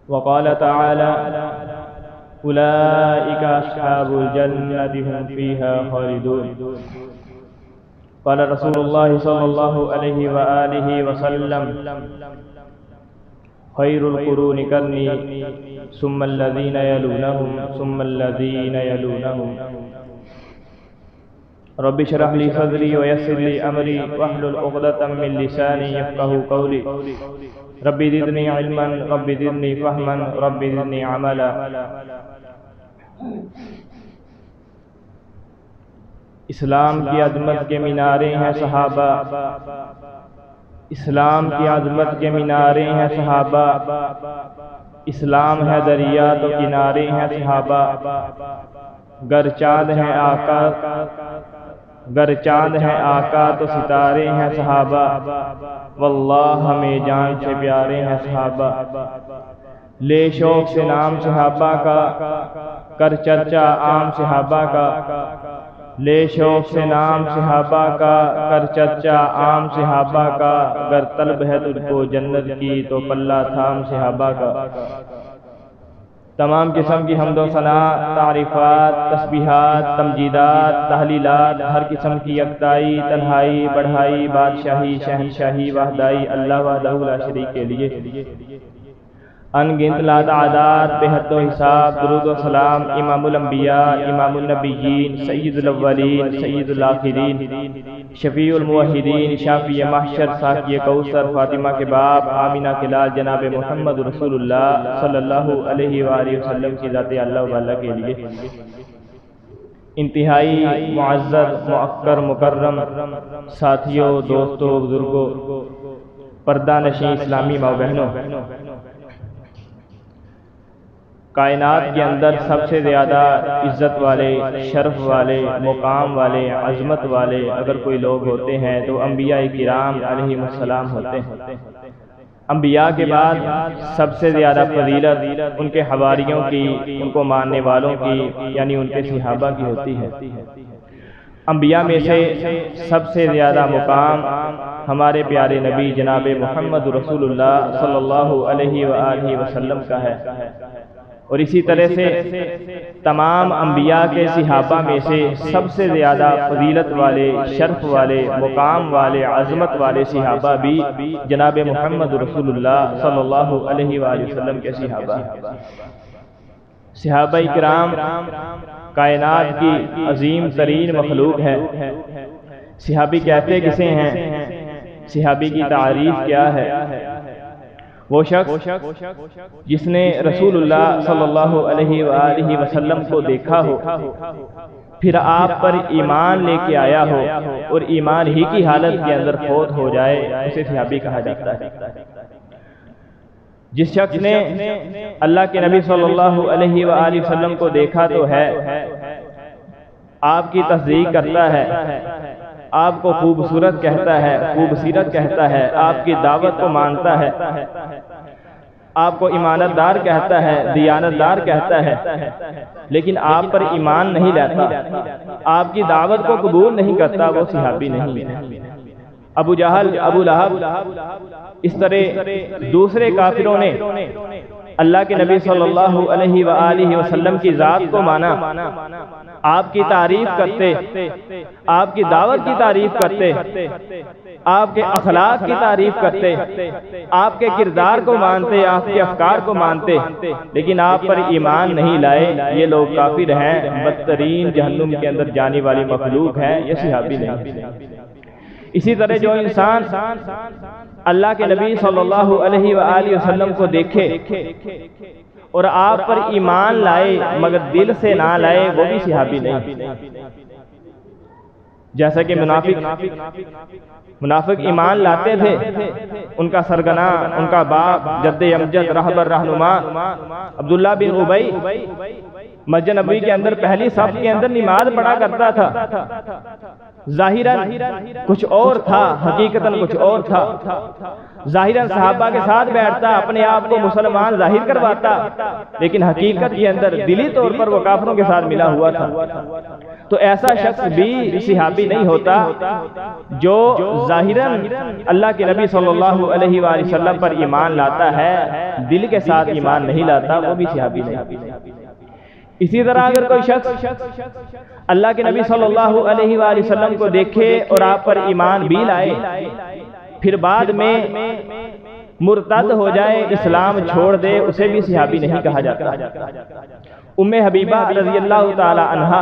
وقال تعالى أولئك أصحاب الجنة هم فيها خالدون. قال رسول الله صلى الله عليه وآله وسلم خير القرون قرني ثم الذين يلونهم ثم الذين يلونهم. رب اشرح لي صدري ويسر لي أمري واحلل عقدة من لساني يفقهوا قولي. رب زدني علما رب زدني فهما رب زدني عملا. اسلام کی عظمت کے مینارے ہیں صحابہ، اسلام کی عظمت کے مینارے ہیں صحابہ، اسلام ہے دریا تو کنارے ہیں صحابہ. گر چاند ہیں آقا، گر چاند ہیں آقا تو ستارے ہیں صحابہ. واللہ ہمیں جان سے پیارے ہیں صحابہ. لے شوق سے نام صحابہ کا، کر چرچا عام صحابہ کا. لے شوق سے نام صحابہ کا، کر چرچا عام صحابہ کا. گر طلب ہے تجھ کو جنت کی تو پلہ تھام صحابہ کا. تمام قسم کی حمد و ثنا، تعریفات، تسبیحات، تمجیدات، تحلیلات، ہر قسم کی یکتائی، تنہائی، بڑھائی، بادشاہی، شہنشاہی، وحدائی اللہ وحدہ لا شریک کے لیے. ان گنت لاتعداد بے حد و حساب درود و سلام امام الانبیاء، امام النبیین، سید الاولین، سید الآخرین، شفیع الموحدین، شافی محشر، ساقی کوثر، فاطمہ کے باپ، آمینہ کے لال جناب محمد رسول اللہ صلی اللہ علیہ وآلہ وسلم کی ذات اللہ والا کے لیے. انتہائی معزز، معکر، مکرم ساتھیوں، دوستوں، بزرگوں، پردہ نشین اسلامی ماں بہنوں، کائنات کے اندر سب سے زیادہ عزت والے، شرف والے، مقام والے، عظمت والے اگر کوئی لوگ ہوتے ہیں تو انبیاء کرام علیہ السلام ہوتے ہیں. انبیاء کے بعد سب سے زیادہ فضیلت ان کے حواریوں کی، ان کو ماننے والوں کی، یعنی ان کے صحابہ کی ہوتی ہے. انبیاء میں سے سب سے زیادہ مقام ہمارے پیارے نبی جناب محمد رسول اللہ صلی اللہ علیہ وآلہ وسلم کا ہے. اور اسی طرح سے تمام انبیاء کے صحابہ میں سے سب سے زیادہ فضیلت والے، شرف والے، مقام والے، عظمت والے صحابہ بھی جناب محمد رسول اللہ صلی اللہ علیہ وآلہ وسلم کے صحابہ. صحابہ کرام کائنات کی عظیم ترین مخلوق ہے. صحابی کہتے کسے ہیں؟ صحابی کی تعریف کیا ہے؟ وہ شخص جس نے رسول اللہ صلی اللہ علیہ وآلہ وسلم کو دیکھا ہو، پھر آپ پر ایمان لے کے آیا ہو اور ایمان ہی کی حالت کے اندر فوت ہو جائے، اسے صحابی کہا جاتا ہے. جس شخص نے اللہ کے نبی صلی اللہ علیہ وآلہ وسلم کو دیکھا تو ہے، آپ کی تصدیق کرتا ہے، آپ کو خوبصورت کہتا ہے، خوبصیرت کہتا ہے، آپ کی دعوت کو مانتا ہے، آپ کو ایمانت دار کہتا ہے، دیانت دار کہتا ہے، لیکن آپ پر ایمان نہیں لاتا، آپ کی دعوت کو قبول نہیں کرتا، وہ صحابی نہیں ہے. ابو جہل، ابو لہب، اس طرح دوسرے کافروں نے اللہ کے نبی صلی اللہ علیہ وآلہ وسلم کی ذات کو مانا، آپ کی تعریف کرتے، آپ کی دعوت کی تعریف کرتے، آپ کے اخلاق کی تعریف کرتے، آپ کے کردار کو مانتے، آپ کے افکار کو مانتے، لیکن آپ پر ایمان نہیں لائے. یہ لوگ کافر ہیں، بدترین جہنم کے اندر جانے والی مخلوق ہیں، یہ صحابی نہیں. اسی طرح جو انسان اللہ کے نبی صلی اللہ علیہ وآلہ وسلم کو دیکھے اور آپ پر ایمان لائے مگر دل سے نہ لائے، وہ بھی صحابی نہیں. جیسا کہ منافق ایمان لاتے تھے، ان کا سرگنا، ان کا باپ، جد امجد، رہبر، رہنما عبداللہ بن ابی مسجد نبوی کے اندر پہلی صف کے اندر نماز پڑھا کرتا تھا. ظاہراً کچھ اور تھا، حقیقتاً کچھ اور تھا۔ ظاہراً صحابہ کے ساتھ بیٹھتا، اپنے آپ کو مسلمان ظاہر کرواتا، لیکن حقیقت کے اندر دلی طور پر وہ کافروں کے ساتھ ملا ہوا تھا۔ تو ایسا شخص بھی صحابی نہیں ہوتا جو ظاہراً اللہ کے نبی صلی اللہ علیہ وآلہ وسلم پر ایمان لاتا ہے، دل کے ساتھ ایمان نہیں لاتا، وہ بھی صحابی نہیں۔ اسی طرح اگر کوئی شخص اللہ کے نبی صلی اللہ علیہ وآلہ وسلم کو دیکھے اور آپ پر ایمان بھی لائے، پھر بعد میں مرتد ہو جائے، اسلام چھوڑ دے، اسے بھی صحابی نہیں کہا جاتا۔ ام حبیبہ رضی اللہ تعالی عنہا،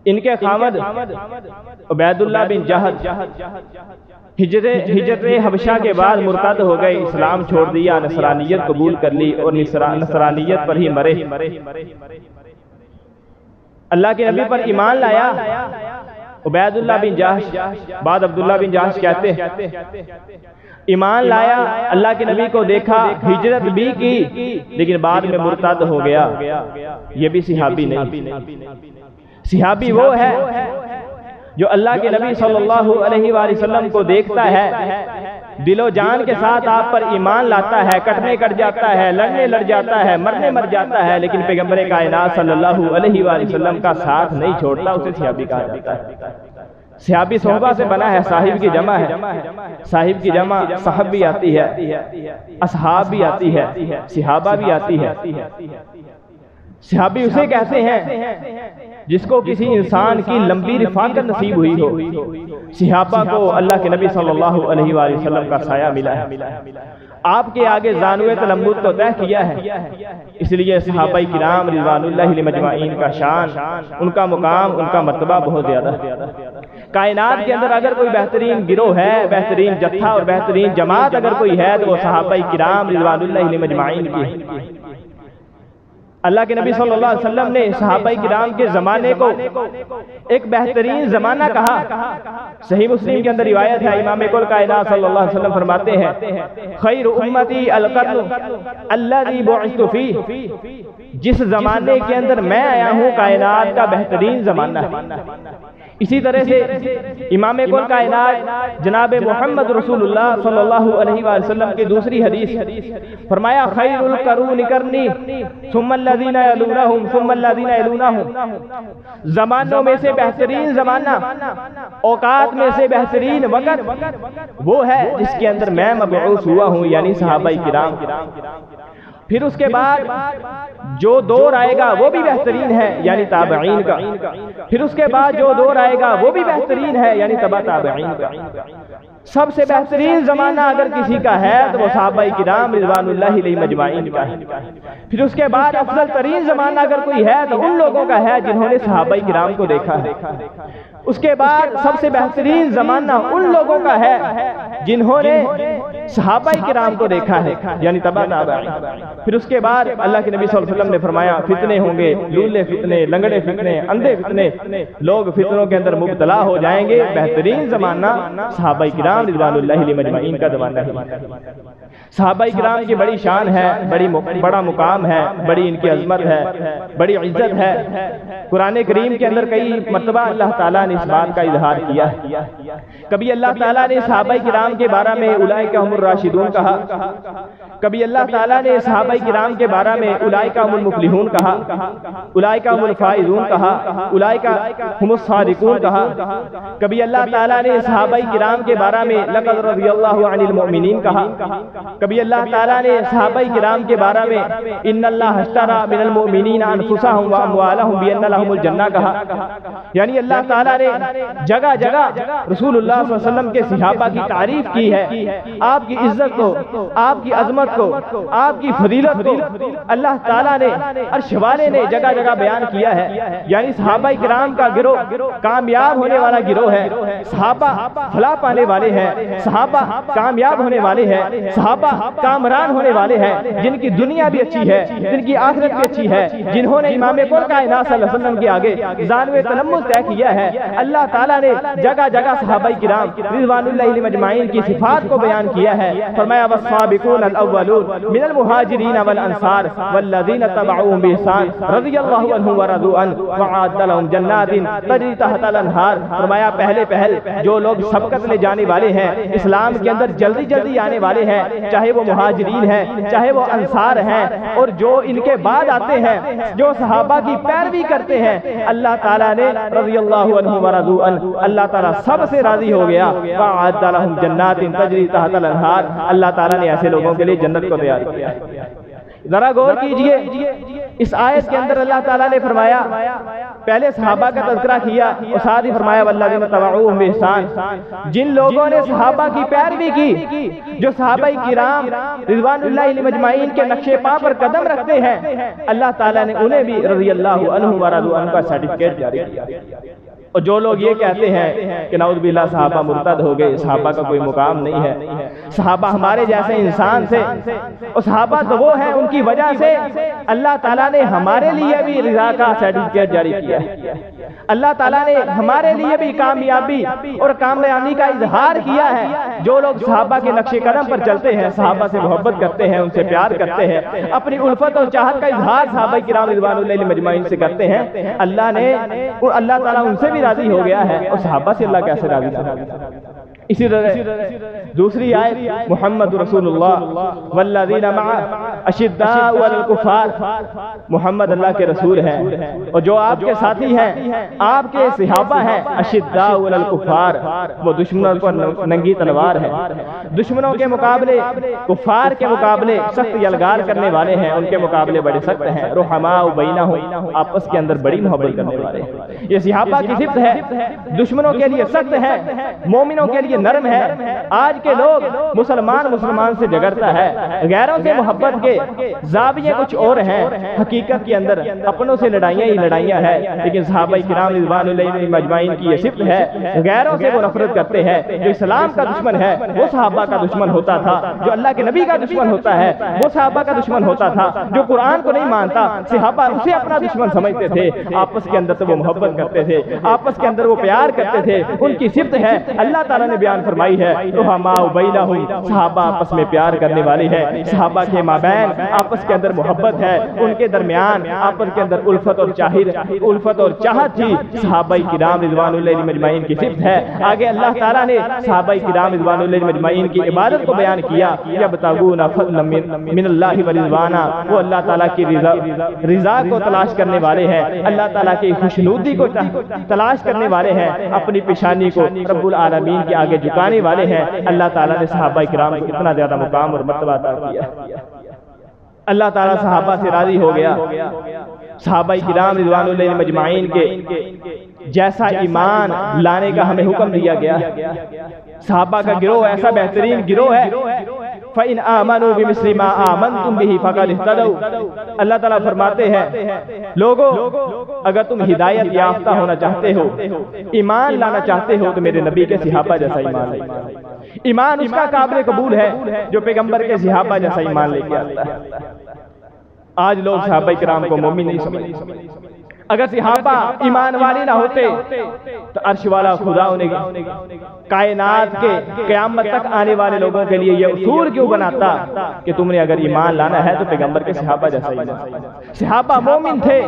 ان کے خامد عبید اللہ بن جہش ہجرت حبشہ کے بعد مرتد ہو گئے، اسلام چھوڑ دیا، نصرانیت قبول کر لی اور نصرانیت پر ہی مرے۔ اللہ کے نبی پر ایمان لایا عبید اللہ بن جہش، بعد عبداللہ بن جہش کہتے ہیں، ایمان لایا، اللہ کے نبی کو دیکھا، ہجرت بھی کی، لیکن بعد میں مرتد ہو گیا، یہ بھی صحابی نہیں۔ صحابی وہ ہے جو اللہ کے نبی صلی اللہ علیہ وآلہ وسلم کو دیکھتا ہے، دل و جان کے ساتھ آپ پر ایمان لاتا ہے، کٹنے کٹ جاتا ہے، لڑنے لڑ جاتا ہے، مرنے مر جاتا ہے، لیکن پیغمبر کائنات صلی اللہ علیہ وآلہ وسلم کا ساتھ نہیں چھوڑتا، اسے صحابی کہا جاتا ہے۔ صحابی صحبہ سے بنا ہے، صاحب کی جمع ہے، صاحب کی جمع صحب بھی آتی ہے، اصحاب بھی آتی ہے، صحابہ بھی آتی ہے۔ صحابی اسے کہتے ہیں جس کو کسی انسان کی لمبی رفاقت نصیب ہوئی ہو۔ صحابہ کو اللہ کے نبی صلی اللہ علیہ وآلہ وسلم کا سایہ ملا ہے، آپ کے آگے زانوِ تلمذ کو طے کیا ہے، اس لیے صحابہ کرام رضوان اللہ علیہم اجمعین کا شان، ان کا مقام، ان کا مرتبہ بہت زیادہ ہے۔ کائنات کے اندر اگر کوئی بہترین گروہ ہے، بہترین جتھا اور بہترین جماعت اگر کوئی ہے تو وہ صحابہ کرام رضوان اللہ علیہم اجمعین کی۔ اللہ کے نبی صلی اللہ علیہ وسلم نے صحابہ کرام کے زمانے کو ایک بہترین زمانہ کہا۔ صحیح مسلم کے اندر روایت ہے، امام کل کائنات صلی اللہ علیہ وسلم فرماتے ہیں، خیر امتی القرن الذی بعثت فیہ، جس زمانے کے اندر میں آیا ہوں کائنات کا بہترین زمانہ ہے۔ اسی طرح سے امام کل کائنات جناب محمد رسول اللہ صلی اللہ علیہ وآلہ وسلم کی دوسری حدیث فرمایا، خیر القرون قرنی ثم الذین یلونہم ثم الذین یلونہم، زمانوں میں سے بہترین زمانہ، اوقات میں سے بہترین وقت وہ ہے جس کے اندر میں مبعوث ہوا ہوں، یعنی صحابہ کرام۔ پھر اس کے بعد جو دور آئے گا وہ بھی بہترین ہے، یعنی تابعین کا۔ پھر اس کے بعد جو دور آئے گا وہ بھی بہترین ہے، یعنی تبع تابعین کا۔ سب سے بہترین زمانہ اگر کسی کا ہے تو وہ صحابہ کرام رضوان اللہ علیہم اجمعین کا ہے۔ پھر اس کے بعد افضل ترین زمانہ اگر کوئی ہے تو ان لوگوں کا ہے جنہوں نے صحابہ کرام کو دیکھا ہے۔ اس کے بعد سب سے بہترین زمانہ ان لوگوں کا ہے جنہوں نے صحابہ کرام کو دیکھا ہے، یعنی تبع تابعین۔ پھر اس کے بعد اللہ کے نبی صلی اللہ علیہ وسلم نے فرمایا، فتنے ہوں گے، لولے فتنے، لنگڑے فتنے، اندھے فتنے، لوگ فتنوں کے اندر مبتلا ہو جائیں گے، بہترین زمانہ صحابہ کرام رضوان اللہ علیہم اجمعین کا زمانہ ہے۔ صحابہ کرام کی بڑی شان ہے، بڑا مقام ہے، بڑی ان کی عظمت ہے، بڑی عزت ہے۔ قرآن کریم کے اندر کئی مرتبہ اللہ تعالیٰ نے اس بات کا اظہار کیا ہے۔ کبھی اللہ تعالیٰ نے صحابہ کرام کے بارے میں اولئک هم الراشدون کہا، کبھی اللہ تعالیٰ نے صحابہ کرام کے بارے میں اولئک هم المفلحون کہا، اولئک هم الفائزون کہا، اولئک هم الصادقون کہا۔ کبھی اللہ تعالیٰ نے صحابہ کرام کے بارے میں لقد رضی اللہ عن المؤمنین کہا، کبھی اللہ تعالیٰ نے صحابہ کرام کے بارے میں ان اللہ اشتری من المؤمنین انفسهم واموالهم بان لهم الجنہ کہا۔ یعنی اللہ تعالیٰ نے جگہ جگہ رسول اللہ صلی اللہ علیہ وسلم کے صحابہ کی تعریف کی ہے، آپ کی عزت کو، آپ کی عظمت کو، آپ کی فضیلت کو اللہ تعالیٰ نے عرش والے نے جگہ جگہ بیان کیا ہے۔ یعنی صحابہ کرام کا گروہ کامیاب ہونے والا گروہ ہے، صحابہ فلاح پانے والے ہیں، صحابہ کامیاب ہونے والے ہیں، صحابہ کامران ہونے والے ہیں، جن کی دنیا بھی اچھی ہے، جن کی آخرت بھی اچھی ہے، جنہوں نے امام کل کائنات صلی اللہ علیہ وسلم کے آگے زانوِ تلمذ طے کیا ہے، اللہ تعالیٰ نے جگہ جگہ صحابہ کرام رضوان اللہ علیہم اجمعین کی صفات کو بیان کیا ہے. فرمایا والسابقون الاولون من المہاجرین والانصار والذین تبعوهم بإحسان رضی اللہ عنہم ورضوا عنہ وأعد لهم جنات تجری تحت الانہار. فرمایا پہلے پہل جو لوگ سبقت لے جانے والے ہیں، اسلام کے اندر جلدی جلدی آنے والے ہیں، چاہے وہ مہاجرین ہیں چاہے وہ انصار ہیں، اور جو ان کے بعد آتے ہیں جو صحابہ کی پیروی کرتے ہیں، اللہ تعالیٰ نے رضی اللہ عنہ ورضوا عنہ، اللہ تعالیٰ سب سے راضی ہو گیا. وأعد لهم جنات تجری تحت الانہار، اللہ تعالیٰ نے ایسے لوگوں کے لیے جنت کو تیار کیا. ذرا غور کیجئے اس آیت کے اندر اللہ تعالیٰ نے فرمایا، پہلے صحابہ کا تذکرہ کیا اور ساتھ ہی فرمایا والذین تبعوهم بإحسان، جن لوگوں نے صحابہ کی پیروی کی، جو صحابہ کرام رضوان اللہ علیہم اجمعین کے نقش پا پر قدم رکھتے ہیں، اللہ تعالیٰ نے انہیں بھی رضی اللہ عنہ ورضوا عنہ کا سرٹیفکیٹ جاری کیا. اور جو لوگ یہ کہتے ہیں کہ نعوذ باللہ صحابہ مرتد ہو گئے، صحابہ کا کوئی مقام نہیں ہے، صحابہ ہمارے جیسے انسان سے، اور صحابہ تو وہ ہیں ان کی وجہ سے اللہ تعالیٰ نے ہمارے لیے بھی رضا کا سرٹیفکیٹ جاری کیا ہے، اللہ تعالیٰ نے ہمارے لیے بھی کامیابی اور کامیابی کا اظہار کیا ہے. جو لوگ صحابہ کے نقش قدم پر چلتے ہیں، صحابہ سے محبت کرتے ہیں، ان سے پیار کرتے ہیں، اپنی الفت اور چاہت کا اظہار صحابہ کرام رضوان اللہ علیہم اجمعین سے کرتے ہیں، اللہ تعالیٰ ان سے بھی راضی ہو گیا ہے. اور صحابہ سے اللہ کیسے راضی تھا؟ اسی طرح دوسری آیت محمد رسول اللہ والذین معہ اشداء علی الکفار، محمد اللہ کے رسول ہیں اور جو آپ کے ساتھی ہیں، آپ کے صحابہ ہیں، اشداء علی الکفار، وہ دشمنوں پر ننگی تلوار ہیں، دشمنوں کے مقابلے، کفار کے مقابلے سخت یلغار کرنے والے ہیں، ان کے مقابلے بڑے سخت ہیں. رحماء بینہم، آپس کے اندر بڑی محبت کرنے والے ہیں. یہ صحابہ کی صفت ہے، دشمنوں کے لیے سخت ہے، مومنوں کے لیے نرم ہے. آج کے لوگ مسلمان سے جگڑتا ہے، غیروں سے محبت کے زاویے کچھ اور ہیں، حقیقت کے اندر اپنوں سے لڑائیاں ہی لڑائیاں ہیں. لیکن صحابہ کرام رضوان اللہ علیہم اجمعین کی یہ صفت ہے، غیروں سے وہ نفرت کرتے ہیں. جو اسلام کا دشمن ہے وہ صحابہ کا دشمن ہوتا تھا، جو اللہ کے نبی کا دشمن ہوتا ہے وہ صحابہ کا دشمن ہوتا تھا. جو قرآن کو نہیں مانتا صحابہ اسے اپنا دشمن سمجھتے تھے. آپس کے اندر تو وہ محبت کرتے تھے، آپس کے اندر وہ پیار کرتے تھے. ان کی صفت ہے، اللہ تعالیٰ نے بیان فرمائی ہے رحماء بینہم، صحابہ آپس میں پیار کرنے والے ہیں. صحابہ کے مابین آپس کے اندر محبت ہے، ان کے درمیان آپس کے اندر الفت اور چاہت تھی. صحابہ کرام رضوان اللہ علیہم اجمعین کی صفت ہے. آگے اللہ تعالیٰ نے صحابہ کرام رضوان اللہ علیہم اجمعین کی عبادت کو بیان کیا، یبتغون فضلا من اللہ ورضوانا، وہ اللہ تعالیٰ کی رضا کو تلاش کرنے والے ہیں، اللہ تعالیٰ کی خوشنودی کو تلاش کرنے والے ہیں، اپنی پیشانی کو رب العالمین کے آگے جھکانے والے ہیں. اللہ تعالیٰ نے صحابہ کرام کو اتنا زیادہ مقام اور مرتبہ عطا کیا. اللہ تعالیٰ صحابہ سے راضی ہو گیا. صحابہ کرام رضوان اللہ علیہم اجمعین کے جیسا ایمان لانے کا ہمیں حکم دیا گیا. صحابہ کا گروہ ایسا بہترین گروہ ہے، فَإِنْ آمَنُوا بِمِثْلِ مَا آمَنْتُمْ بِهِ فَقَدِ اهْتَدَوْا. اللہ تعالیٰ فرماتے ہیں لوگو اگر تم ہدایت یافتہ ہونا چاہتے ہو، ایمان لانا چاہتے ہو، تو میرے نبی کے صحابہ جیسا ایمان لے کے آؤ. ایمان اس کا قابل قبول ہے جو پیغمبر کے صحابہ جیسا ایمان لے کے آتا ہے. آج لوگ صحابہ کرام کو مومن نہیں سمجھتے. اگر صحابہ ایمان والے نہ ہوتے تو عرش والا خدا انہیں کائنات کے قیامت تک آنے والے لوگوں کے لیے یہ اصول کیوں بناتا کہ تم نے اگر ایمان لانا ہے تو پیغمبر کے صحابہ جیسا ایمان. صحابہ مومن تھے،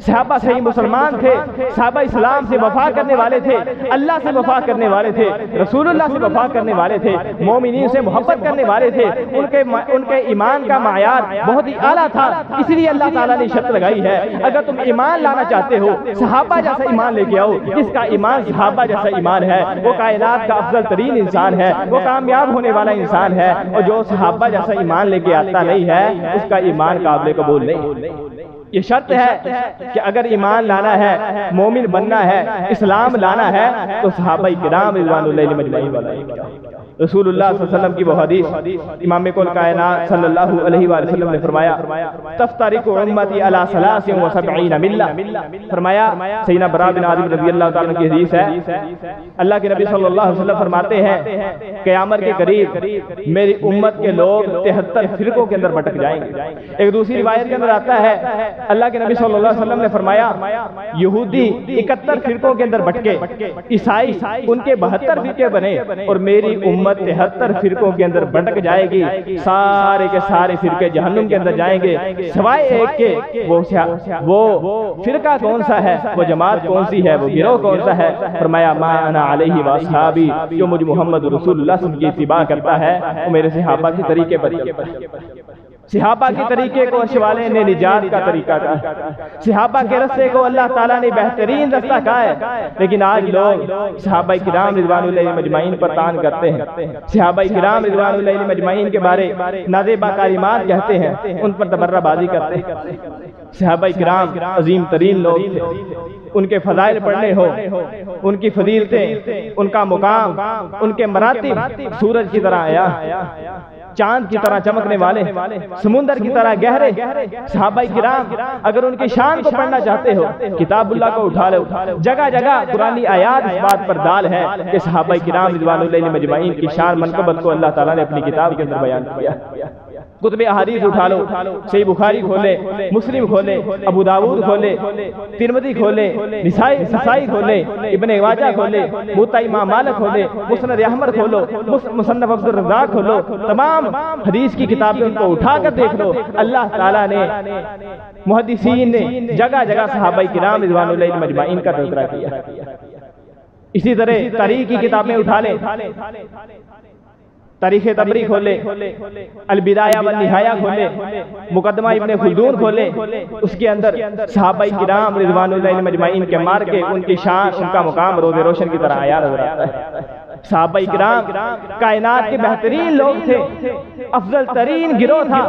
صحابہ صحیح مسلمان تھے، صحابہ اسلام سے وفا کرنے والے تھے، اللہ سے وفا کرنے والے تھے، رسول اللہ سے وفا کرنے والے تھے، مومنین سے محبت کرنے والے تھے. ان کے ایمان کا معیار بہت ہی اعلیٰ تھا. اس لیے اللہ تعالیٰ نے شرط لگائی ہے اگر تم ایمان لانا چاہتے ہو صحابہ جیسا ایمان لے کے آؤ. جس کا ایمان صحابہ جیسا ایمان ہے وہ کائنات کا افضل ترین انسان ہے، وہ کامیاب ہونے والا انسان ہے. اور جو صحابہ جیسا ایمان لے کے آتا نہیں ہے اس کا ایمان قابل قبول نہیں. یہ شرط ہے کہ اگر ایمان لانا ہے، مومن بننا ہے، اسلام لانا ہے تو صحابہ کرام رضوان اللہ علیہم اجمعین والا. رسول اللہ صلی اللہ علیہ وسلم کی وہ حدیث، امام کل کائنات صلی اللہ علیہ وآلہ وسلم نے فرمایا تفترق امتی علی 73 ملہ، فرمایا سیدنا برا بن عازب رضی اللہ تعالیٰ کی حدیث ہے، اللہ کے نبی صلی اللہ علیہ وسلم فرماتے ہیں قیامت کے قریب میری امت کے لوگ 73 فرقوں کے اندر بٹک جائیں گے۔ ایک دوسری روایت کے اندر آتا ہے اللہ کے نبی صلی اللہ علیہ وسلم نے فرمایا یہودی 71 فرقوں کے اندر بٹکے، عیسائی ان کے 72 فرقے بنے، اور میری امت 73 فرقوں کے اندر بٹک جائے گی، سارے کے سارے فرقے جہنم کے اندر جائیں گے سوائے ایک کے، وہ فرقہ کون سا ہے، وہ جماعت کون سی ہے، وہ گروہ کون سا ہے؟ فرمایا ما انا علیہ واصحابی، جو مجھ محمد رسول اللہ صلی اللہ علیہ وسلم کی اتباع کرتا ہے وہ میرے صحابہ کے طریقے پر چلتا ہے۔ صحابہ کے طریقے کو عرش والے نے نجات کا طریقہ کہا، صحابہ کے رستے کو اللہ تعالیٰ نے بہترین رستہ کہا ہے، لیکن آج لوگ صحابہ کرام رضوان اللہ مجمعین پر طعن کرتے ہیں، صحابہ کرام رضوان اللہ مجمعین کے بارے نازیبہ کلمات کہتے ہیں، ان پر تبرہ بازی کرتے ہیں۔ صحابہ کرام عظیم ترین لوگ تھے، ان کے فضائل پڑھنے ہو، ان کی فضیلتیں، ان کا مقام، ان کے مراتب سورج کی طرح آیا، چاند کی طرح چمکنے والے، سمندر کی طرح گہرے۔ صحابہ کرام اگر ان کی شان کو پڑھنا چاہتے ہو کتاب اللہ کو اٹھا لو، جگہ جگہ قرآنی آیات اس بات پر دال ہے کہ صحابہ کرام رضوان اللہ مجمعین کی شان منقبت کو اللہ تعالیٰ نے اپنی کتاب کے اندر بیان کیا۔ کتب احادیث اٹھا لو، صحیح بخاری کھولے، مسلم کھولے، ابو داؤد کھولے، ترمذی کھولے، نسائی کھولے، ابن ماجہ کھولے، موطا امام مالک کھولے، مسند احمد کھولو، مصنف عبد الرزاق کھولو، تمام حدیث کی کتابیں ان کو اٹھا کر دیکھ لو، اللہ تعالیٰ نے محدثین نے جگہ جگہ صحابہ کرام رضوان اللہ مجمعین کا تذکرہ کیا۔ اسی طرح تاریخ کی کتابیں اٹھا لیں، تاریخ تبری کھولے، البدایہ والنہایہ کھولے، مقدمہ ابن خلدون کھولے، اس کے اندر صحابہ کرام رضوان اللہ مجمعین کے مارکے، ان کی شان، ان کا مقام روز روشن کی طرح آیا نظر آتا ہے۔ صحابہ کرام کائنات کے بہترین لوگ تھے، افضل ترین گروہ تھا۔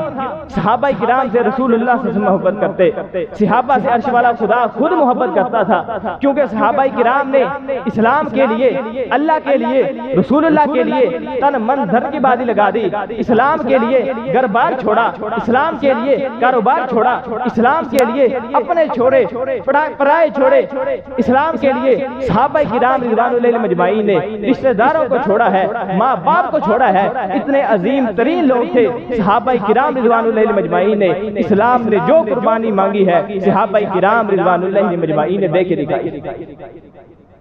صحابہ کرام سے رسول اللہ صلی اللہ علیہ وسلم محبت کرتے، صحابہ سے عرش والا خدا خود محبت کرتا تھا، کیونکہ صحابہ کرام نے اسلام کے لیے، اللہ کے لیے، رسول اللہ کے لیے تن من دھن کی بازی لگا دی، اسلام کے لیے گھر بار چھوڑا، اسلام کے لیے کاروبار چھوڑا، اسلام کے لیے اپنے چھوڑے، پرائے چھوڑے، اسلام کے لیے صحابہ کرام رضوان اللہ مجمعین نے رشتہ داروں کو چھوڑا ہے، ماں باپ کو چھوڑا ہے۔ اتنے عظیم ترین لوگ تھے صحابہ کرام رضوان اللہ مجمعین نے، اسلام نے جو قربانی مانگی ہے صحابہ کرام رضوان اللہ مجمعین نے دے کے دکھائی۔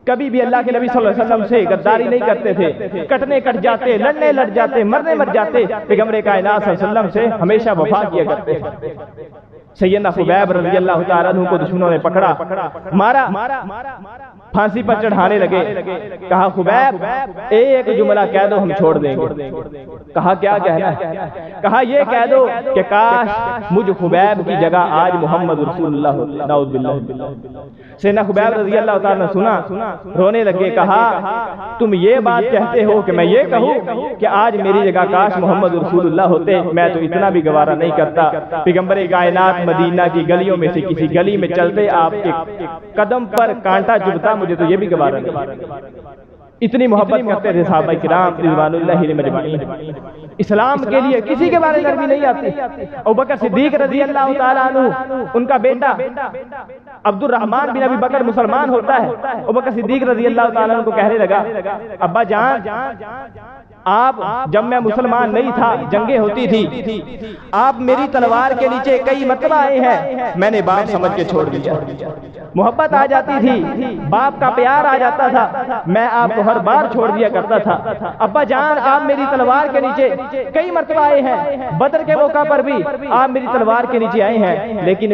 کبھی بھی اللہ کے نبی صلی اللہ علیہ وسلم سے غداری نہیں کرتے تھے، کٹنے کٹ جاتے، لڑنے لڑ جاتے، مرنے مر جاتے، پیغمبر کائنات صلی اللہ علیہ وسلم سے ہمیشہ وفا کیا کرتے۔ سیدنا خبیب رضی اللہ تعالیٰ عنہ کو دشمنوں نے پکڑا، مارا، پھانسی پر چڑھانے لگے، کہا خبیب ایک جملہ کہہ دو ہم چھوڑ دیں گے۔ کہا کیا کہنا ہے؟ کہا یہ کہہ دو کہ کاش مجھ خبیب کی جگہ آج محمد رسول اللہ ہوتا، نعوذ باللہ۔ سیدنا خبیب رضی اللہ تعالیٰ نے سنا، رونے لگے، کہا تم یہ بات کہتے ہو کہ میں یہ کہوں کہ آج میری جگہ کاش محمد رسول اللہ ہوتے، میں تو اتنا بھی گوارا نہیں کرتا۔ پیغمبر کائنات مدینہ کی گلیوں میں سے کسی گلی میں چلتے آپ کے قدم پر کانٹا چبھتا، مجھے تو یہ بھی گوارا نہیں۔ اتنی محبت کرتے تھے صحابہ کرام رضوان اللہ مجمعین۔ اسلام کے لیے کسی کے بارے میں بھی نہیں آتی۔ ابوبکر صدیق رضی اللہ تعالیٰ عنہ، ان کا بیٹا عبد الرحمن بن ابی بکر مسلمان ہوتا ہے، ابوبکر صدیق رضی اللہ تعالیٰ عنہ کو کہنے لگا ابا جان آپ جب میں مسلمان نہیں تھا جنگیں ہوتی تھی، آپ میری تلوار کے نیچے کئی مرتبہ آئے ہیں، میں نے باپ سمجھ کے چھوڑ دیا۔ محبت آ جاتی تھی، باپ کا پیار آ جاتا تھا، میں آپ کو ہر بار چھوڑ دیا کرتا تھا۔ ابا جان آپ میری تلوار کے نیچے کئی مرتبہ آئے ہیں، بدر کے موقع پر بھی آپ میری تلوار کے نیچے آئے ہیں، لیکن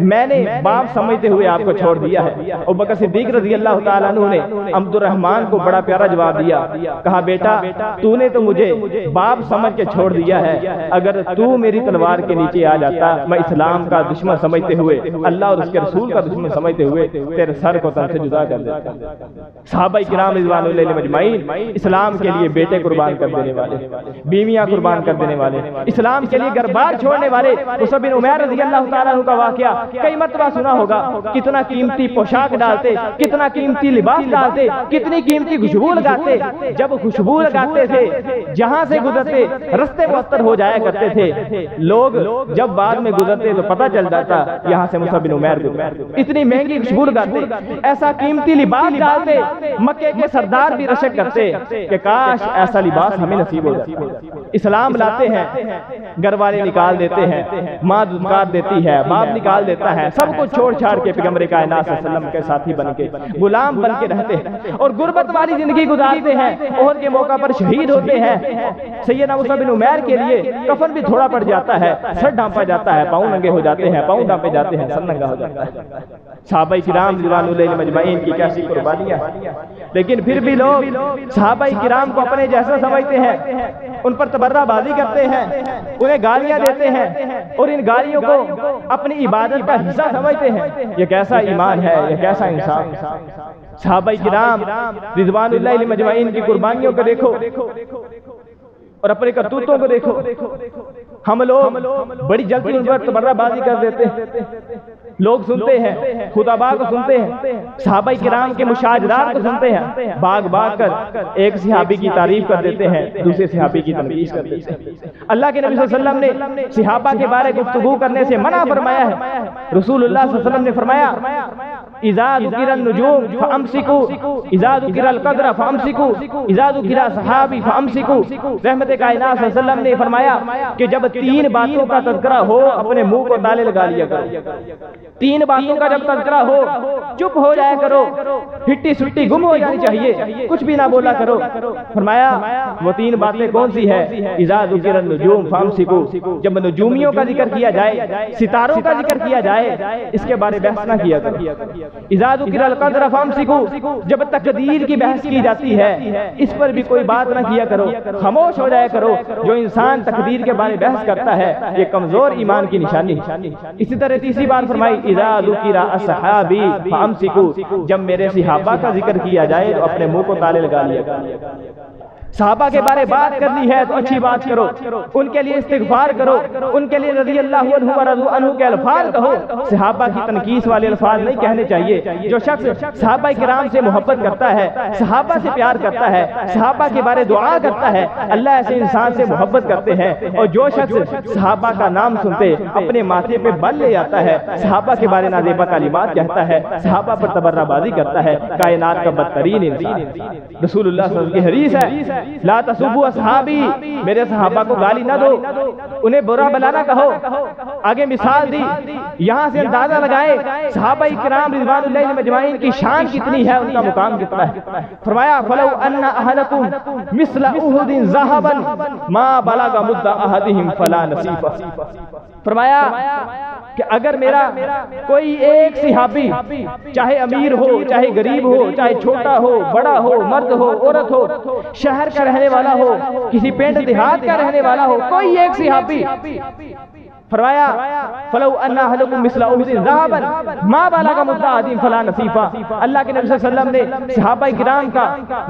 میں نے باپ سمجھتے ہوئے آپ کو چھوڑ دیا ہے۔ ابوبکر صدیق رضی اللہ تعالیٰ عنہ نے عبد الرحمن کو بڑا پیارا جواب دیا، کہا بیٹا تو نے تو مجھے باپ سمجھ کے چھوڑ دیا ہے، اگر تو میری تلوار کے نیچے آ جاتا میں اسلام کا دشمن سمجھتے ہوئے، اللہ اور اس کے رسول کا دشمن سمجھتے ہوئے تیرے سر کو تن سے جدا کر دیتا۔ صحابہ کرام رضوان اللہ مجمعین اسلام کے لیے بیٹے قربان کر دینے والے، بیویاں قربان کر دینے والے، اسلام کے لیے گھر بار چھوڑنے والے۔ مصعب بن عمیر رضی اللہ تعالیٰ عنہ کا واقعہ کئی مرتبہ سنا ہوگا، کتنا قیمتی پوشاک ڈالتے، کتنا قیمتی لباس ڈالتے، کتنی قیمتی خوشبو لگاتے۔ جب خوشبو لگاتے جاتے تھے جہاں سے گزرتے رستے معطل ہو جایا کرتے تھے، لوگ جب بعد میں گزرتے تو پتہ چل جاتا یہاں سے مصعب بن عمیر گزرے۔ اتنی مہنگی خوشبو لگاتے، ایسا قیمتی لباس ڈالتے، مکے کے سردار بھی رشک کرتے کہ کاش ایسا لباس ہمیں نصیب ہو جاتا۔ اسلام لاتے ہیں، گھر والے نکال دیتے ہیں، ماں دودکار دیتی ہے، باپ نکال دیتا ہے، سب کو چھوڑ چھاڑ کے پیغمبر کائنات صلی اللہ علیہ وسلم کے ساتھی بن کے غلام بن کے رہتے ہیں اور غربت والی زندگی گزارتے ہیں، احد کے موقع پر شہید ہوتے ہیں۔ سیدنا مصعب بن عمیر کے لیے کفن بھی تھوڑا پڑ جاتا ہے، سر ڈھانپا جاتا ہے، پاؤں ننگے ہو جاتے ہیں، پاؤں ڈھانپے جاتے ہیں، سر ننگا ہو جاتا ہے۔ صحابہ کرام رضوان اللہ علیہم اجمعین کی کیسی قربانیاں، لیکن پھر بھی لوگ صحابہ کرام کو اپنے جیسا سمجھتے ہیں، ان پر تبرہ بازی کرتے ہیں، انہیں گالیاں دیتے ہیں اور ان گالیوں کو اپنی عبادت کا حصہ سمجھتے ہیں۔ یہ کیسا ایمان ہے، یہ کیسا انسان۔ صحابہ کرام رضوان اللہ علیہم اجمعین کی قربانیوں کو دیکھو اور اپنے کرتوتوں کو دیکھو۔ ہم لوگ بڑی جلدی ان پر تبرہ بازی کر دیتے ہیں، لوگ سنتے ہیں، خطباء کو سنتے ہیں، صحابہ کرام کے مشاجرات کو سنتے ہیں، باغ باغ کر ایک صحابی کی تعریف کر دیتے ہیں، دوسرے صحابی کی تنقید کر دیتے ہیں۔ اللہ کے نبی صلی اللہ علیہ وسلم نے صحابہ کے بارے گفتگو کرنے سے منع فرمایا ہے۔ رسول اللہ صلی اللہ علیہ وسلم نے فرمایا اذا ذکر النجوم فامسکوا، اذا ذکر القدر فامسکوا، اذا ذکر صحابی فامسکوا۔ رحمت کائنات صلی اللہ علیہ وسلم نے فرمایا کہ جب تین باتوں کا تذکرہ ہو اپنے منہ کو تالے لگا لیا کرو۔ تین باتوں کا جب تذکرہ ہو چپ ہو جایا کرو، ہٹی سٹی گم ہو جانی چاہیے، کچھ بھی نہ بولا کرو۔ فرمایا وہ تین باتیں کون سی ہے؟ اذا ذکر النجوم فامسکوا، جب نجومیوں کا ذکر کیا جائے، ستاروں کا ذکر کیا جائے، اس کے بارے بحث نہ کیا کرو۔ اذا ذکر القدر فامسکوا، جب تقدیر کی بحث کی جاتی ہے اس پر بھی کوئی بات نہ کیا کرو، خاموش ہو جایا کرو۔ جو انسان تقدیر کے بارے بحث کرتا ہے یہ کمزور ایمان کی نشانی۔ اسی طرح تیسری بار فرمائی اذا ذکر اصحابی فامسکوا، جب میرے صحابہ کا ذکر کیا جائے تو اپنے منہ کو تالے لگا لیا کرو۔ صحابہ کے بارے بات کرنی ہے تو اچھی بات کرو، ان کے لیے استغفار کرو، ان کے لیے رضی اللہ عنہ و رضوا عنہ کے الفاظ کہو، صحابہ کی تنقیص والے الفاظ نہیں کہنے چاہیے۔ جو شخص صحابہ کرام سے محبت کرتا ہے، صحابہ سے پیار کرتا ہے، صحابہ کے بارے دعا کرتا ہے، اللہ ایسے انسان سے محبت کرتے ہیں۔ اور جو شخص صحابہ کا نام سنتے اپنے ماتھے پہ بل لے جاتا ہے، صحابہ کے بارے نازیبہ کلمات کہتا ہے، صحابہ پر تبرہ بازی کرتا ہے، کائنات کا بدترین انسان۔ رسول اللہ صلی اللہ علیہ وسلم کی حدیث ہے لا تسبوا اصحابی، میرے صحابہ کو گالی نہ دو، انہیں برا بلا نہ کہو۔ آگے مثال دی، یہاں سے اندازہ لگائے صحابہ کرام رضوان اللہ علیہم اجمعین کی شان کتنی ہے، ان کا مقام کتنا ہے۔ فرمایا فلو ان احدکم مثل احد ذهبا ما بلغ مد احدهم فلا نصیفا۔ فرمایا کہ اگر میرا کوئی ایک صحابی چاہے امیر ہو، چاہے غریب ہو، چاہے چھوٹا ہو، بڑا ہو، مرد ہو، عورت ہو، شہر کا رہنے والا ہو، کسی پنڈ دیہات کا رہنے والا ہو، کوئی ایک صحابی، فرمایا فلو ان احدکم مثل احد ذهبا ما بلغ مد احدهم فلا نصیفا۔ اللہ کے نبی صلی اللہ علیہ وسلم نے صحابہ کرام کا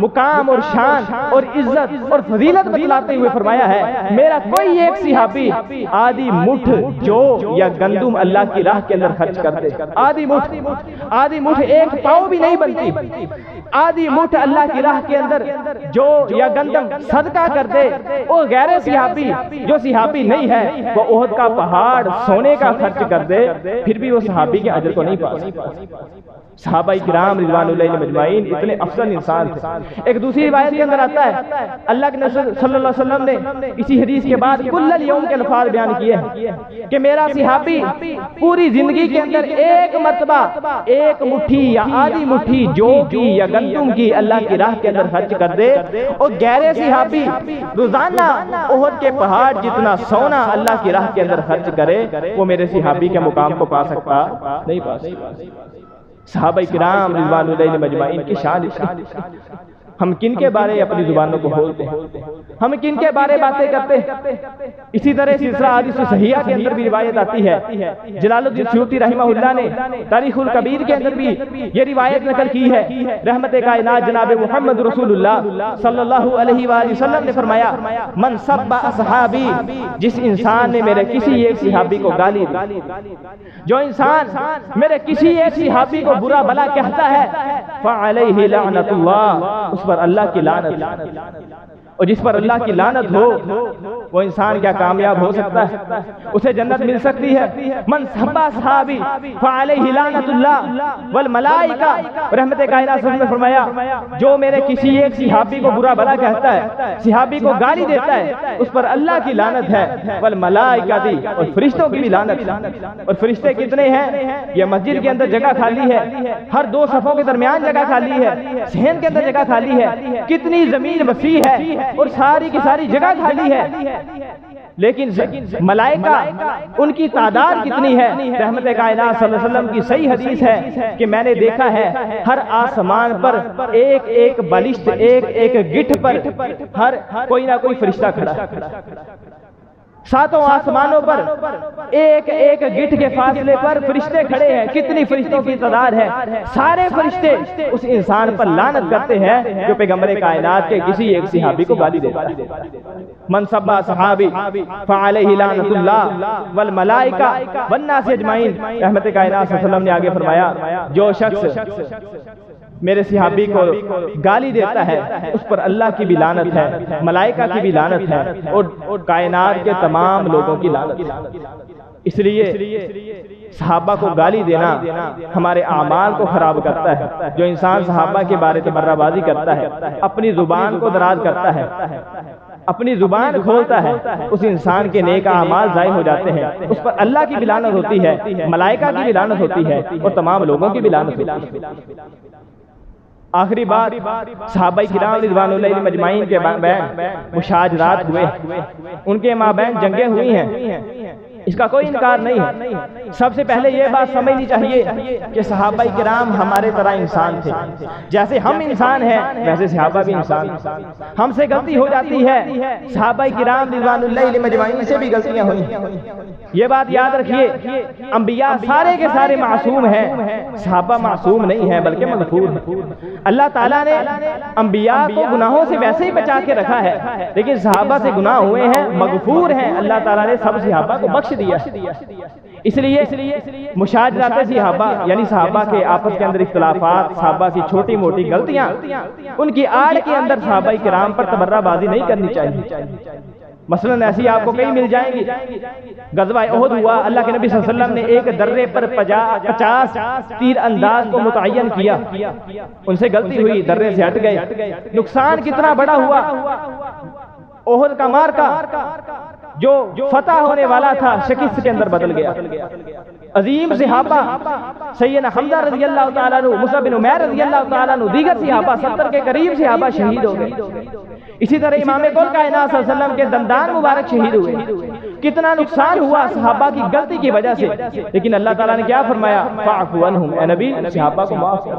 مقام اور شان اور عزت اور فضیلت بتلاتے ہوئے فرمایا ہے میرا کوئی ایک صحابی آدھی مٹھ جو یا گندم اللہ کی راہ کے اندر خرچ کر دے، آدھی مٹھ ایک پاؤ بھی نہیں بنتی، آدھی مٹھ اللہ کی راہ کے اندر جو یا گندم صدقہ کر دے، وہ غیر صحابی جو صحابی نہیں ہے وہ احد کا پہاڑ سونے کا خرچ کر دے پھر بھی وہ صحابی کے اجر کو نہیں پا سکتا۔ صحابہ کرام رضوان اللہ علیہم اجمعین اتنے افضل انسان تھے۔ ایک دوسری روایت کے اندر آتا ہے اللہ کے نبی صلی اللہ علیہ وسلم نے اسی حدیث کے بعد کل الیوم کے الفاظ بیان کیے ہیں کہ میرا صحابی پوری زندگی کے اندر ایک مرتبہ ایک مٹھی یا آدھی مٹھی جو کی یا گندم کی اللہ کی راہ کے اندر خرچ کر دے، اور غیر صحابی روزانہ احد کے پہاڑ جتنا سونا اللہ کی راہ کے اندر خرچ کرے وہ میرے صحابی کے مقام کو پا سکتا نہیں پا سکتا۔ صحابہ کرام رضوان اللہ علیہم اجمعین کی شان۔ ہم کن کے بارے اپنی زبانوں کو بولتے ہیں، ہم کن کے بارے باتیں کرتے ہیں۔ اسی طرح سلسلہ احادیث صحیحہ کے اندر بھی روایت آتی ہے، جلال الدین سیوطی رحمہ اللہ نے تاریخ الکبیر کے اندر بھی یہ روایت نقل کی ہے۔ رحمت کائنات جناب محمد رسول اللہ صلی اللہ علیہ وآلہ وسلم نے فرمایا من سب اصحابی، جس انسان نے میرے کسی ایک صحابی کو گالی دی، جو انسان میرے کسی ایک صحابی کو برا بلا کہتا ہے فعلیہ لعنت اللہ، اس پر اللہ کی لعنت۔ اور جس پر اللہ کی لعنت ہو وہ انسان کیا کامیاب ہو سکتا ہے؟ اسے جنت مل سکتی ہے؟ من سب صحابی فعلیہ لعنت اللہ والملائکہ، رحمت کائنات نے فرمایا جو میرے کسی ایک صحابی کو برا بھلا کہتا ہے، صحابی کو گالی دیتا ہے، اس پر اللہ کی لعنت ہے، والملائکہ دی، اور فرشتوں کی بھی لعنت ہے۔ اور فرشتے کتنے ہیں؟ یہ مسجد کے اندر جگہ خالی ہے، ہر دو صفوں کے درمیان جگہ خالی ہے، صحن کے اندر جگہ خالی ہے، کتنی زمین وسیع ہے اور ساری کی ساری جگہ خالی ہے، لیکن ملائکہ ان کی تعداد کتنی ہے؟ رحمت کائنات صلی اللہ علیہ وسلم کی صحیح حدیث ہے کہ میں نے دیکھا ہے ہر آسمان پر ایک ایک بالشت، ایک ایک گٹھ پر ہر کوئی نہ کوئی فرشتہ کھڑا ہے۔ ساتوں آسمانوں پر ایک ایک گٹھ کے فاصلے پر فرشتے کھڑے ہیں۔ کتنی فرشتوں کی تعداد ہے؟ سارے فرشتے اس انسان پر لعنت کرتے ہیں جو پیغمبر کائنات کے کسی ایک صحابی کو گالی دیتا ہے۔ من سب صحابی فعلیہ لعنت اللہ والملائکہ والناس اجمعین، رحمت کائنات صلی اللہ علیہ وسلم نے آگے فرمایا جو شخص میرے صحابی کو گالی دیتا ہے اس پر اللہ کی بھی لعنت ہے، ملائکہ کی بھی لعنت ہے اور کائنات کے تمام لوگوں کی لعنت ہے۔ اس لیے صحابہ کو گالی دینا ہمارے اعمال کو خراب کرتا ہے۔ جو انسان صحابہ کے بارے تبرہ بازی کرتا ہے، اپنی زبان کو دراز کرتا ہے، اپنی زبان کھولتا ہے، اس انسان کے نیک اعمال ضائع ہو جاتے ہیں، اس پر اللہ کی بھی لعنت ہوتی ہے، ملائکہ کی بھی لعنت ہوتی ہے اور تمام لوگوں کی بھی لعنت ہوتی ہے۔ آخری بات، صحابہ کرام رضوان اللہ علیہم اجمعین کے بین مشاجرات ہوئے، ان کے مابین جنگیں ہوئی ہیں، اس کا کوئی انکار نہیں ہے۔ سب سے پہلے یہ بات سمجھنی چاہیے کہ صحابہ کرام ہمارے طرح انسان تھے، جیسے ہم انسان ہیں ویسے صحابہ بھی انسان ہیں، ہم سے غلطی ہو جاتی ہے، صحابہ کرام رضوان اللہ علیہم اجمعین سے بھی غلطیاں ہوئی۔ یہ بات یاد رکھیے، انبیاء سارے کے سارے معصوم ہیں، صحابہ معصوم نہیں ہیں بلکہ مغفور ہیں۔ اللہ تعالیٰ نے انبیاء کو گناہوں سے ویسے ہی بچا کے رکھا ہے، لیکن صحابہ سے گناہ ہوئے ہیں، مغفور ہیں، اللہ تعالیٰ نے سب صحابہ کو بخش دیا۔ اس لیے مشاجرات صحابہ یعنی صحابہ کے آپس کے اندر اختلافات، صحابہ کی چھوٹی موٹی غلطیاں، ان کی آڑ کے اندر صحابہ کرام پر تبرہ بازی نہیں کرنی چاہیے۔ مثلاً ایسی آپ کو کئی مل جائیں گی۔ غزوہ احد ہوا، اللہ کے نبی صلی اللہ علیہ وسلم نے ایک درے پر 50 تیر انداز کو متعین کیا، ان سے غلطی ہوئی، درے سے ہٹ گئے، نقصان کتنا بڑا ہوا۔ احد کا مارکا جو فتح ہونے والا تھا شکست کے اندر بدل گیا۔ عظیم صحابہ سیدنا حمزہ رضی اللہ تعالیٰ عنہ، مصعب بن عمیر رضی اللہ تعالیٰ عنہ، دیگر صحابہ 70 کے قریب صحابہ شہید ہو گئے۔ اسی طرح امام کل کائنات صلی اللہ علیہ وسلم کے دندان مبارک شہید ہوئے۔ کتنا نقصان ہوا صحابہ کی غلطی کی وجہ سے، لیکن اللہ تعالیٰ نے کیا فرمایا؟ فاعفو عنہم، اے نبی صحابہ کو معاف کر۔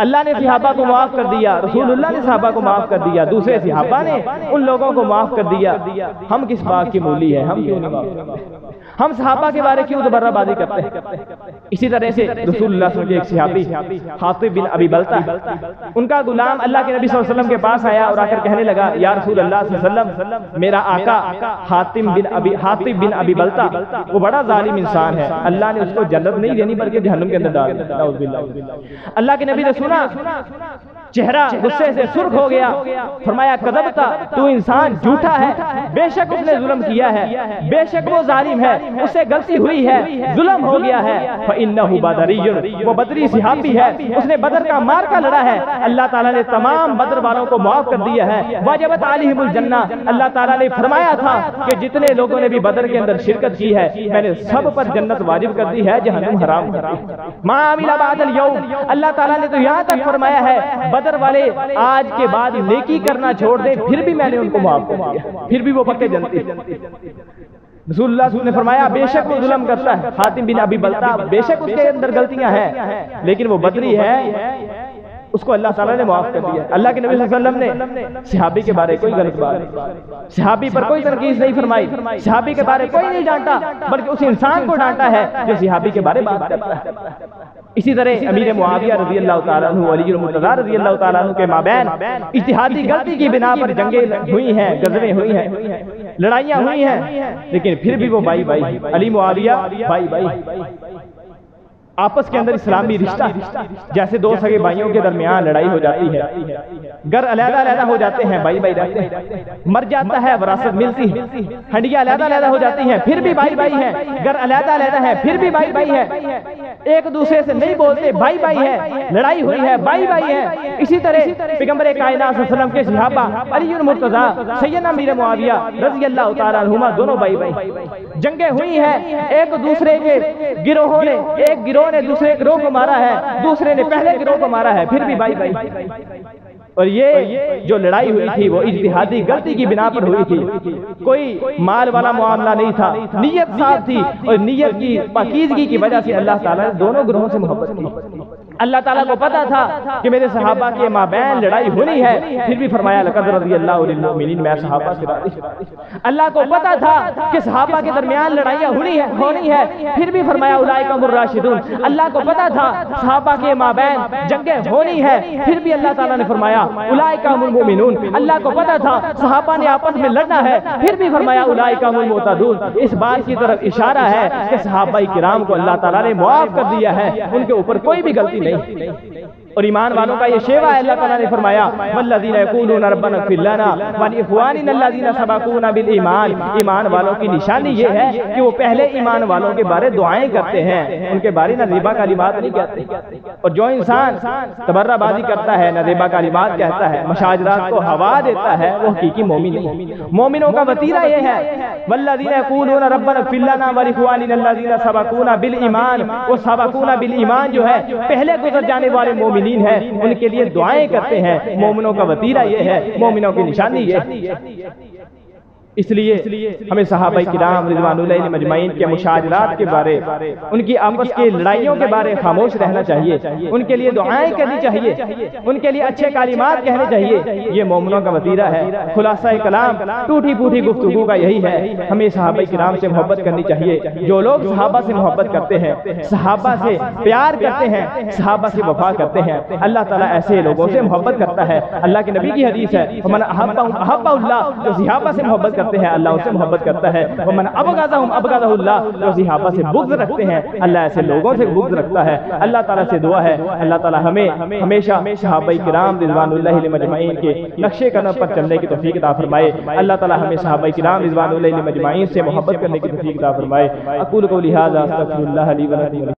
اللہ نے صحابہ کو معاف کر دیا، رسول اللہ نے صحابہ کو معاف کر دیا، دوسرے صحابہ نے ان لوگوں کو معاف کر دیا۔ ہم کس بات کی مولی ہے؟ ہم کیوں نہیں معاف کرتے؟ ہم صحابہ کے بارے کیوں تبرہ بازی کرتے ہیں؟ اسی طرح سے رسول اللہ صلی اللہ علیہ وسلم کے ایک صحابی حاطب بن ابی بلتہ، ان کا غلام اللہ کے نبی صلی اللہ علیہ وسلم کے پاس آیا اور آ کر کہنے لگا یا رسول اللہ صلی اللہ علیہ وسلم، میرا آقا حاطب بن ابی بلتہ وہ بڑا ظالم انسان ہے، اللہ نے اس کو جنت نہیں دینی بلکہ جہنم کے اندر ڈال دیا۔ نعوذ باللہ۔ اللہ کے نبی نے سنا، چہرہ غصے سے سرخ ہو گیا، فرمایا کذبتا، تو انسان جھوٹا ہے، بے شک اس نے ظلم کیا ہے، بے شک وہ ظالم ہے، اس سے غلطی ہوئی ہے، ظلم ہو گیا ہے۔ فإنہ بدری، وہ بدری صحابی ہے، اس نے بدر کا مارکا لڑا ہے، اللہ تعالیٰ نے تمام بدر والوں کو معاف کر دیا ہے۔ واجبت علیہم الجنہ، اللہ تعالیٰ نے فرمایا تھا کہ جتنے لوگوں نے بھی بدر کے اندر شرکت کی ہے میں نے سب پر جنت واجب کر دی ہے، جہنم حرام کر دی۔ ما عمل بعد اليوم، اللہ تعالیٰ نے تو یہاں تک فرمایا ہے بدر والے آج کے بعد نیکی کرنا چھوڑ دیں پھر بھی میں نے ان کو معاف کر دیا، پھر بھی وہ پکے جنتی۔ رسول اللہ صلی اللہ علیہ وسلم نے فرمایا بے شک وہ ظلم کرتا ہے، حاتم بن ابی بلتہ بے شک اس کے اندر غلطیاں ہیں، لیکن وہ بدری ہے، اس کو اللہ تعالیٰ نے معاف کر دیا۔ اللہ کے نبی صلی اللہ علیہ وسلم نے صحابی کے بارے کوئی غلط بات نہیں، صحابی پر کوئی تنقید نہیں فرمائی، صحابی کے بارے کوئی نہیں ڈانٹا، بلکہ اس انسان کو ڈانٹا ہے جو صحابی کے بارے بات کرتا ہے۔ اسی طرح امیر معاویہ رضی اللہ تعالیٰ عنہ، علی المرتضیٰ رضی اللہ تعالیٰ عنہ کے مابین اجتہادی غلطی کی بنا پر جنگیں ہوئی ہیں، غزویں ہوئی ہیں، لڑائیاں ہوئی ہیں، لیکن پھر بھی وہ بھائی بھائی، علی معاویہ بھائی بھائی۔ آپس کے اندر اسلامی رشتہ جیسے دو سگے بھائیوں کے درمیان لڑائی ہو جاتی ہے، گھر علیحدہ علیحدہ ہو جاتے ہیں، بھائی بھائی رہتے ہیں، مر جاتا ہے وراثت ملتی ہے، ہنڈیاں علیحدہ علیحدہ ہو جاتی ہیں پھر بھی بھائی بھائی ہیں، گھر علیحدہ علیحدہ ہے پھر بھی بھائی بھائی ہے، ایک دوسرے سے نہیں بولتے، بھائی بھائی ہے، لڑائی ہوئی ہے بھائی بھائی ہے۔ اسی طرح پیغمبر کائنات صلی اللہ علیہ وسلم کے صحابہ علی المرتضیٰ سیدنا امیر معاویہ رضی اللہ تعالیٰ عنہما دونوں بھائی بھائی، جنگیں ہوئی ہیں، ایک دوسرے کے گروہوں نے، ایک گروہ نے دوسرے گروہ کو مارا ہے، دوسرے نے پہلے گروہ کو مارا ہے، پھر بھی بھائی بھائی۔ اور یہ جو لڑائی ہوئی تھی وہ اجتہادی غلطی کی بنا پر ہوئی تھی، کوئی مال والا معاملہ نہیں تھا، نیت صاف تھی، اور نیت کی پاکیزگی کی وجہ سے اللہ تعالیٰ نے دونوں گروہوں سے محبت کی۔ اللہ تعالیٰ کو پتا تھا کہ میرے صحابہ کے مابین لڑائی ہونی ہے، پھر بھی فرمایا لقد رضی اللہ عن المؤمنین، میں صحابہ سے راضی ہوں۔ اللہ کو پتا تھا کہ صحابہ کے درمیان لڑائیاں ہونی ہے، پھر بھی فرمایا اولئک هم الراشدون۔ اللہ کو پتا تھا صحابہ کے مابین جنگیں ہونی ہے، پھر بھی اللہ تعالیٰ نے فرمایا اولئک هم المؤمنون۔ اللہ کو پتا تھا صحابہ نے آپس میں لڑنا ہے، پھر بھی فرمایا اولئک هم المهتدون۔ اس بات کی طرف اشارہ ہے کہ صحابہ کرام کو اللہ تعالیٰ نے معاف کر دیا ہے، ان کے اوپر کوئی بھی غلطی نہیں۔ اور ایمان والوں کا یہ شیوا ہے، اللہ تعالیٰ نے فرمایا والذین یقولون ربنا اغفر لنا ولاخواننا الذین سبقونا بالایمان۔ ایمان والوں کی نشانی یہ ہے کہ وہ پہلے ایمان والوں کے بارے دعائیں کرتے ہیں، ان کے بارے نذیبہ کلمات نہیں کہتے۔ اور جو انسان تبرہ بازی کرتا ہے، نذیبہ کلمات کہتا ہے، مشاجرات کو ہوا دیتا ہے، وہ حقیقی مومن نہیں۔ مومنوں کا وتیرہ یہ ہے والذین یقولون ربنا اغفر لنا ولاخواننا الذین سبقونا بالایمان۔ وہ سبقونا بالایمان جو ہے پہلے گزر جانے والے مومنین ہیں، ان کے لیے دعائیں کرتے ہیں۔ مومنوں کا وتیرہ یہ ہے، مومنوں کی نشانی یہ ہے۔ اس لیے ہمیں صحابہ کرام رضوان اللہ علیہم اجمعین کے مشاجرات کے بارے، ان کی آپس کی لڑائیوں کے بارے خاموش رہنا چاہیے، ان کے لیے دعائیں کرنی چاہیے، ان کے لیے اچھے کلمات کہنے چاہیے۔ یہ مومنوں کا وتیرہ ہے۔ خلاصہ کلام ٹوٹی پھوٹی گفتگو کا یہی ہے، ہمیں صحابہ کرام سے محبت کرنی چاہیے۔ جو لوگ صحابہ سے محبت کرتے ہیں، صحابہ سے پیار کرتے ہیں، صحابہ سے وفا کرتے ہیں، اللہ تعالیٰ ایسے لوگوں سے محبت کرتا ہے۔ اللہ کے نبی کی حدیث ہے ومن احب اللہ، جو صحابہ سے محبت کرتے ہیں اللہ ان سے محبت کرتا ہے، ومن ابغضهم ابغضه اللہ، جو صحابہ سے بغض رکھتے ہیں اللہ ایسے لوگوں سے بغض رکھتا ہے۔ اللہ تعالیٰ سے دعا ہے اللہ تعالیٰ ہمیں ہمیشہ صحابہ کرام رضوان اللہ علیہم اجمعین کے نقش قدم پر چلنے کی توفیق عطا فرمائے۔ اللہ تعالیٰ ہمیں صحابہ کرام رضوان اللہ علیہم اجمعین سے محبت کرنے کی توفیق عطا فرمائے۔ اقول قولی ھذا استغفر اللہ لی ولکم۔